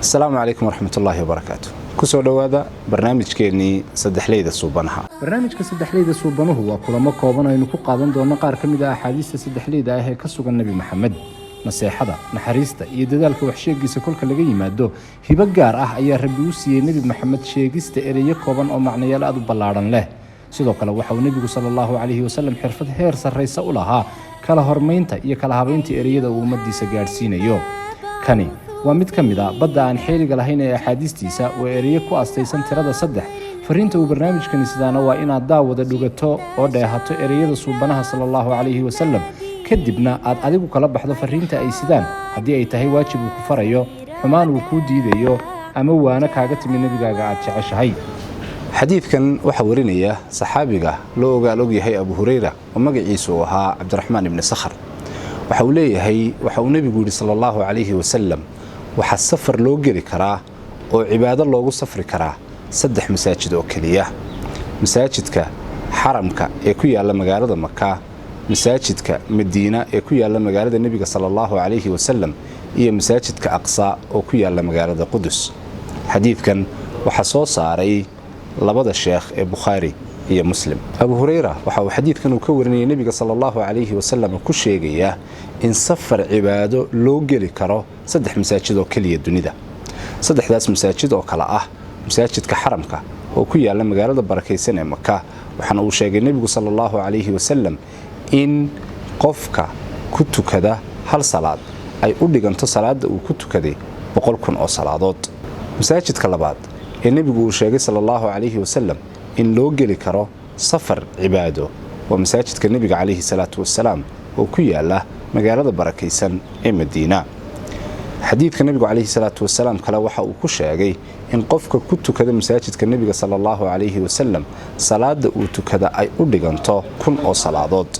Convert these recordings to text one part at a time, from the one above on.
السلام عليكم ورحمة الله وبركاته. كسو دوادا برنامج كيني سدحليدا سوبانها. برنامجka saddexleyda suubanuhu waa kulamo kooban aynu ku qaadan doono qaar ka mid ah axaadiista saddexleyda ah ee ka sugan Nabi Maxamed. Naseexada, naxariista iyo dadaalka wax sheegiisa kolka laga yimaado hibo gaar ah ayaa Rabbi u siiyay Nabi Maxamed sheegista ereyo kooban oo macnayaal aad u ballaaran leh. Sidoo kale waxa uu Nabigu sallallahu alayhi wasallam xirfad heer sarreysa u lahaa kala hormaynta iyo kala habeynta ereyada uu ummadiisa gaarsiinayo. Kani waa mid ka mid ah badda aan xeeliga lahayn ee axaadiistiisa oo ereyo ku astaysan tirada 3. fariinta uu barnaamijkani sidaana waa inaad daawada dhugato oo dheehato ereyada suubanaha sallallahu alayhi wasallam kadibna aad adigu kala baxdo fariinta ay sidaan haddii ay tahay waajib uu ku farayo xumaan uu ku diidayo ama waana kaaga timi nabigaaga aad jeceshahay. xadiidkan waxa warinaya saxaabiga loo og yahay Abu Hurayra oo magaciisu ahaa Cabdiraxmaan ibn Sakhar. waxa uu leeyahay waxa uu Nabigu yiri sallallahu alayhi wasallam waxa safar loo geli karaa oo cibaado loogu safri karaa 3 masaajid oo kaliya. masaajidka xaramka ee ku yaala magaalada Makka, masaajidka Madiina ee ku yaala magaalada Nabiga sallallahu alayhi wasallam iyo masaajidka Aqsa oo ku yaala magaalada Qudus. xadiidkan waxa soo saaray labada sheekh ee Bukhari iyo Muslim. Abu Hurayra waxa uu xadiidkan ka warinayay Nabiga sallallahu alayhi wasallam ku sheegaya in safar cibaado loo geli karo 3 masaajid oo kaliya dunida. 3daas masaajid oo kala ah masaajidka xaramka oo ku yaala magaalada barakeysan ee Makka. waxana uu sheegay Nabigu sallallahu alayhi wasallam in qofka ku tukada hal salaad ay u dhiganto salaada uu ku tukaday 100,000 oo salaadood. masaajidka labaad ee Nabigu uu sheegay sallallahu alayhi wasallam in loo geli karo safar cibaado waa masaajidka Nabiga alayhi salatu wasalaam oo ku yaala magaalada barakeysan ee Madiina. xadiidka Nabiga alayhi salatu wasalaam kala waxa uu ku sheegay in qofka ku tukada masaajidka Nabiga sallallahu alayhi wasallam salaada uu tukada ay u dhiganto 1,000 oo salaadood.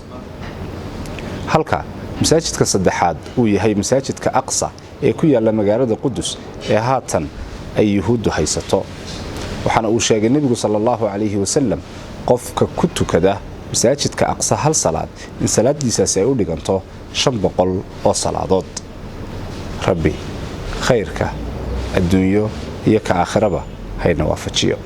halka masaajidka saddexaad uu yahay masaajidka Aqsa ee ku yaala magaalada Qudus ee haatan ay Yahuudu haysato. waxana uu sheegay Nabigu sallallahu alayhi wasallam qofka ku tukada masaajidka Aqsa hal salaad in salaadiisaas ay u dhiganto 500 oo salaadood. rabbi khayrka adduunyo iyo ka aakhiraba hayna waafajiyo.